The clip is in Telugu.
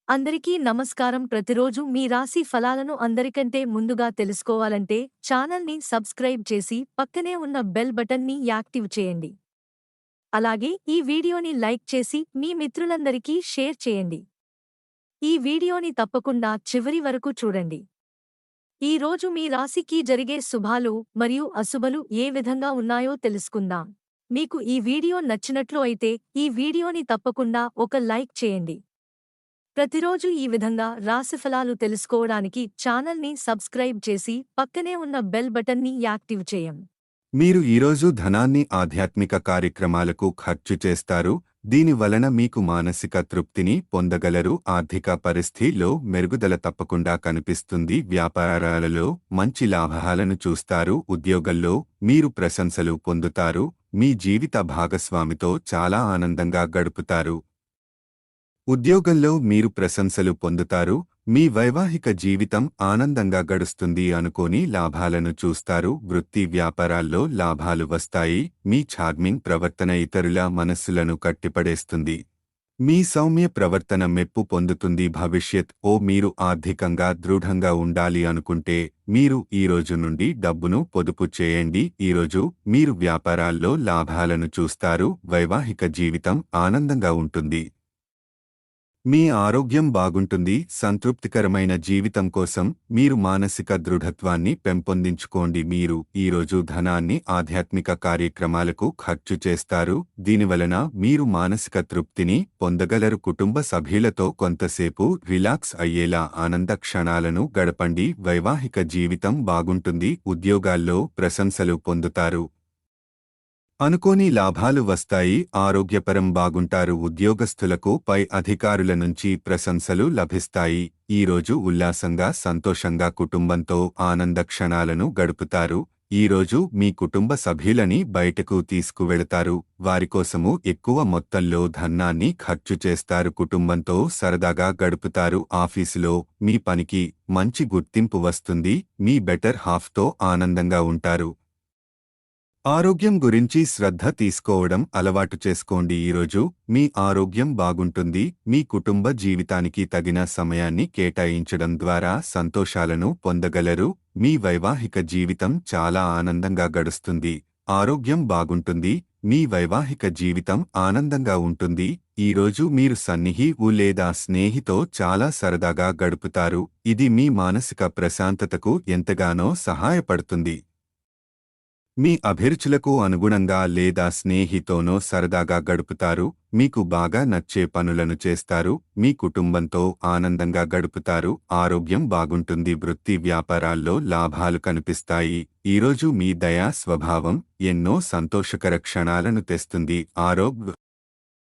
అందరికీ నమస్కారం. ప్రతిరోజు మీ రాశి ఫలాలను అందరికంటే ముందుగా తెలుసుకోవాలంటే ఛానల్ని సబ్స్క్రైబ్ చేసి పక్కనే ఉన్న బెల్ బటన్ని యాక్టివ్ చేయండి. అలాగే ఈ వీడియోని లైక్ చేసి మీ మిత్రులందరికీ షేర్ చేయండి. ఈ వీడియోని తప్పకుండా చివరి వరకు చూడండి. ఈ రోజు మీ రాశికి జరిగే శుభాలు మరియు అశుభలు ఏ విధంగా ఉన్నాయో తెలుసుకుందాం. మీకు ఈ వీడియో నచ్చినట్లు అయితే ఈ వీడియోని తప్పకుండా ఒక లైక్ చేయండి. ప్రతిరోజు ఈ విధంగా రాశిఫలాలు తెలుసుకోవడానికి ఛానల్ని సబ్స్క్రైబ్ చేసి పక్కనే ఉన్న బెల్ బటన్ని యాక్టివ్ చేయం. మీరు ఈరోజు ధనాన్ని ఆధ్యాత్మిక కార్యక్రమాలకు ఖర్చు చేస్తారు. దీని వలన మీకు మానసిక తృప్తిని పొందగలరు. ఆర్థిక పరిస్థితిలో మెరుగుదల తప్పకుండా కనిపిస్తుంది. వ్యాపారాలలో మంచి లాభాలను చూస్తారు. ఉద్యోగంలో మీరు ప్రశంసలు పొందుతారు. మీ జీవిత భాగస్వామితో చాలా ఆనందంగా గడుపుతారు. ఉద్యోగంలో మీరు ప్రశంసలు పొందుతారు. మీ వైవాహిక జీవితం ఆనందంగా గడుస్తుంది. అనుకోని లాభాలను చూస్తారు. వృత్తి వ్యాపారాల్లో లాభాలు వస్తాయి. మీ ఛార్మింగ్ ప్రవర్తన ఇతరుల మనస్సులను కట్టిపడేస్తుంది. మీ సౌమ్య ప్రవర్తన మెప్పు పొందుతుంది. మీరు ఆర్థికంగా దృఢంగా ఉండాలి అనుకుంటే మీరు ఈ రోజు నుండి డబ్బును పొదుపు చేయండి. ఈరోజు మీరు వ్యాపారాల్లో లాభాలను చూస్తారు. వైవాహిక జీవితం ఆనందంగా ఉంటుంది. మీ ఆరోగ్యం బాగుంటుంది. సంతృప్తికరమైన జీవితం కోసం మీరు మానసిక దృఢత్వాన్ని పెంపొందించుకోండి. మీరు ఈరోజు ధనాన్ని ఆధ్యాత్మిక కార్యక్రమాలకు ఖర్చు చేస్తారు. దీనివలన మీరు మానసిక తృప్తిని పొందగలరు. కుటుంబ సభ్యులతో కొంతసేపు రిలాక్స్ అయ్యేలా ఆనంద క్షణాలను గడపండి. వైవాహిక జీవితం బాగుంటుంది. ఉద్యోగాల్లో ప్రశంసలు పొందుతారు. అనుకోని లాభాలు వస్తాయి. ఆరోగ్యపరం బాగుంటారు. ఉద్యోగస్తులకు పై అధికారుల నుంచి ప్రశంసలు లభిస్తాయి. ఈరోజు ఉల్లాసంగా సంతోషంగా కుటుంబంతో ఆనంద క్షణాలను గడుపుతారు. ఈరోజు మీ కుటుంబ సభ్యులని బయటకు తీసుకువెళతారు. వారికోసము ఎక్కువ మొత్తంలో ధనాన్ని ఖర్చు చేస్తారు. కుటుంబంతో సరదాగా గడుపుతారు. ఆఫీసులో మీ పనికి మంచి గుర్తింపు వస్తుంది. మీ బెటర్ హాఫ్తో ఆనందంగా ఉంటారు. ఆరోగ్యం గురించి శ్రద్ధ తీసుకోవడం అలవాటు చేసుకోండి. ఈరోజు మీ ఆరోగ్యం బాగుంటుంది. మీ కుటుంబ జీవితానికి తగిన సమయాన్ని కేటాయించడం ద్వారా సంతోషాలను పొందగలరు. మీ వైవాహిక జీవితం చాలా ఆనందంగా గడుస్తుంది. ఆరోగ్యం బాగుంటుంది. మీ వైవాహిక జీవితం ఆనందంగా ఉంటుంది. ఈరోజు మీరు సన్నిహితులు లేదా స్నేహితో చాలా సరదాగా గడుపుతారు. ఇది మీ మానసిక ప్రశాంతతకు ఎంతగానో సహాయపడుతుంది. మీ అభిరుచులకు అనుగుణంగా లేదా స్నేహితోనో సరదాగా గడుపుతారు. మీకు బాగా నచ్చే పనులను చేస్తారు. మీ కుటుంబంతో ఆనందంగా గడుపుతారు. ఆరోగ్యం బాగుంటుంది. వృత్తి వ్యాపారాల్లో లాభాలు కనిపిస్తాయి. ఈరోజు మీ దయా స్వభావం ఎన్నో సంతోషకర క్షణాలను తెస్తుంది.